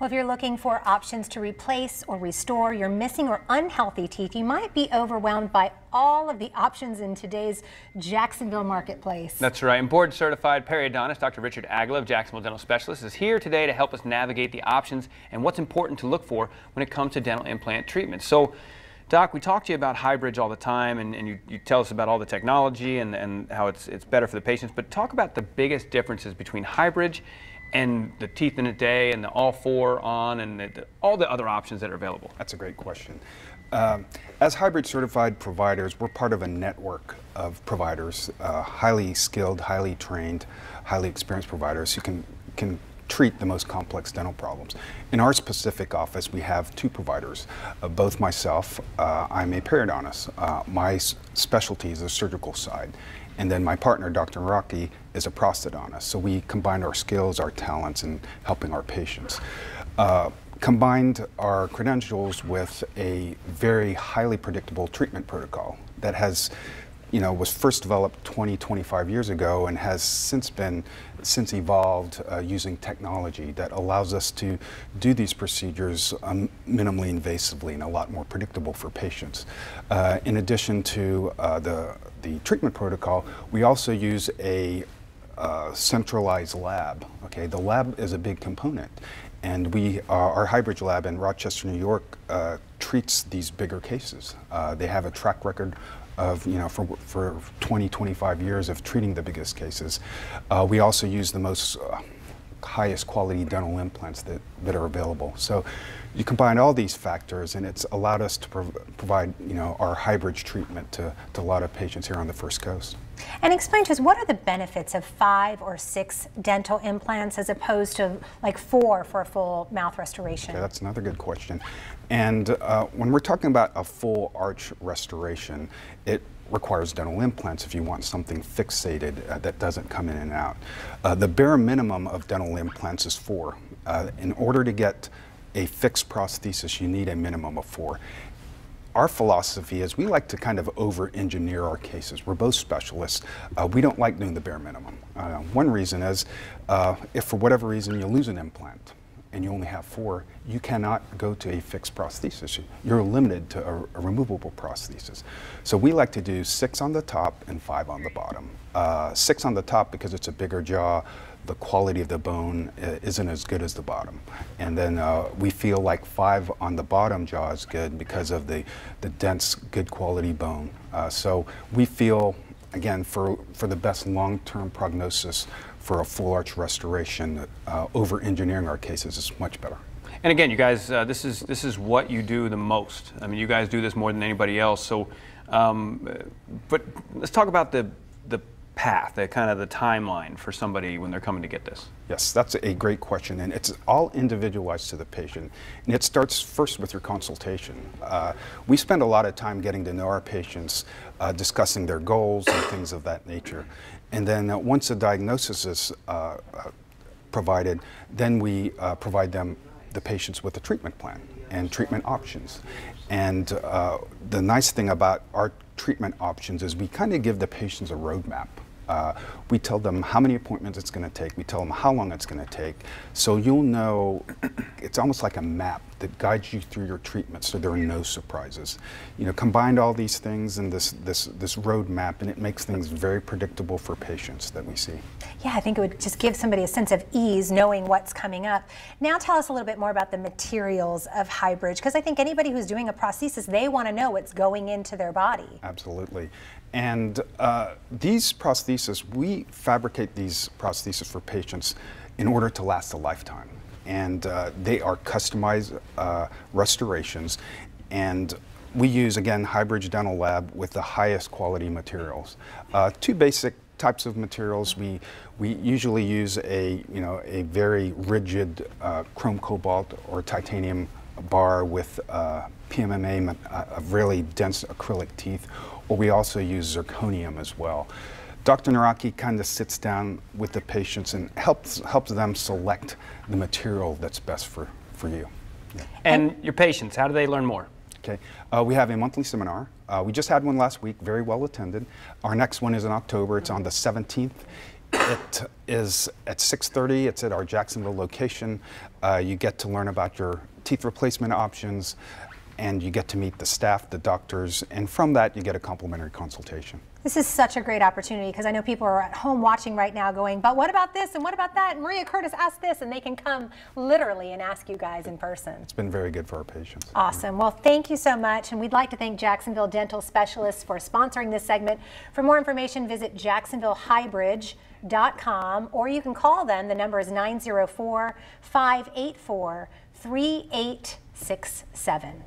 Well, if you're looking for options to replace or restore your missing or unhealthy teeth, you might be overwhelmed by all of the options in today's Jacksonville marketplace. That's right. And board-certified periodontist Dr. Richard Agla of Jacksonville Dental Specialists is here today to help us navigate the options and what's important to look for when it comes to dental implant treatment. So, Doc, we talk to you about Hybridge all the time, and you tell us about all the technology and how it's better for the patients, but talk about the biggest differences between Hybridge and the teeth in a day and the all four on and all the other options that are available. That's a great question. As Highbridge certified providers, we're part of a network of providers, highly skilled, highly trained, highly experienced providers who can treat the most complex dental problems. In our specific office, we have two providers. Both myself, I'm a periodontist. My specialty is the surgical side. And then my partner, Dr. Naraki, is a prosthodontist. So we combine our skills, our talents in helping our patients. Combined our credentials with a very highly predictable treatment protocol that has, was first developed 25 years ago and has since evolved using technology that allows us to do these procedures minimally invasively and a lot more predictable for patients. In addition to the treatment protocol, we also use a centralized lab. Okay, the lab is a big component, and our Highbridge lab in Rochester, New York, treats these bigger cases. They have a track record of, for 25 years of treating the biggest cases. We also use the most highest quality dental implants that are available. So you combine all these factors, and it's allowed us to provide, our Highbridge treatment to a lot of patients here on the First Coast. And explain to us, what are the benefits of 5 or 6 dental implants as opposed to like 4 for a full mouth restoration? Okay, that's another good question. And when we're talking about a full arch restoration, it requires dental implants if you want something fixated that doesn't come in and out. The bare minimum of dental implants is 4. In order to get a fixed prosthesis, you need a minimum of 4. Our philosophy is we like to kind of over-engineer our cases. We're both specialists. We don't like doing the bare minimum. One reason is if for whatever reason you lose an implant and you only have 4, you cannot go to a fixed prosthesis. You're limited to a removable prosthesis. So we like to do 6 on the top and 5 on the bottom. 6 on the top because it's a bigger jaw. The quality of the bone isn't as good as the bottom. And then we feel like 5 on the bottom jaw is good because of the dense, good quality bone. So we feel, again, for the best long-term prognosis for a full arch restoration, over-engineering our cases is much better. And again, you guys, this is what you do the most. I mean, you guys do this more than anybody else. So, but let's talk about the path, the kind of the timeline for somebody when they're coming to get this. Yes, that's a great question, and it's all individualized to the patient. And it starts first with your consultation. We spend a lot of time getting to know our patients, discussing their goals and things of that nature. And then once a diagnosis is provided, then we provide the patients with a treatment plan and treatment options. And the nice thing about our treatment options is we kind of give the patients a roadmap. We tell them how many appointments it's going to take. We tell them how long it's going to take. So you'll know, it's almost like a map that guides you through your treatment so there are no surprises. Combined all these things in this roadmap, and it makes things very predictable for patients that we see. Yeah, I think it would just give somebody a sense of ease knowing what's coming up. Now tell us a little bit more about the materials of Hybridge, because I think anybody who's doing a prosthesis, they want to know what's going into their body. Absolutely. And these prostheses, we fabricate these prostheses for patients in order to last a lifetime. And they are customized restorations. And we use, again, Highbridge Dental Lab with the highest quality materials. 2 basic types of materials. We usually use a very rigid chrome cobalt or titanium bar with PMMA, a really dense acrylic teeth, or we also use zirconium as well. Dr. Naraki kind of sits down with the patients and helps them select the material that's best for you. Yeah. And your patients, how do they learn more? Okay, we have a monthly seminar. We just had one last week, very well attended. Our next one is in October. It's on the 17th It is at 6:30. It's at our Jacksonville location. You get to learn about your teeth replacement options, and you get to meet the staff, the doctors, and from that you get a complimentary consultation. This is such a great opportunity because I know people are at home watching right now going, but what about this and what about that? And Maria Curtis asked this, and they can come literally and ask you guys in person. It's been very good for our patients. Awesome. Well, thank you so much. And we'd like to thank Jacksonville Dental Specialists for sponsoring this segment. For more information, visit jacksonvillehybridge.com, or you can call them. The number is 904-584-3867.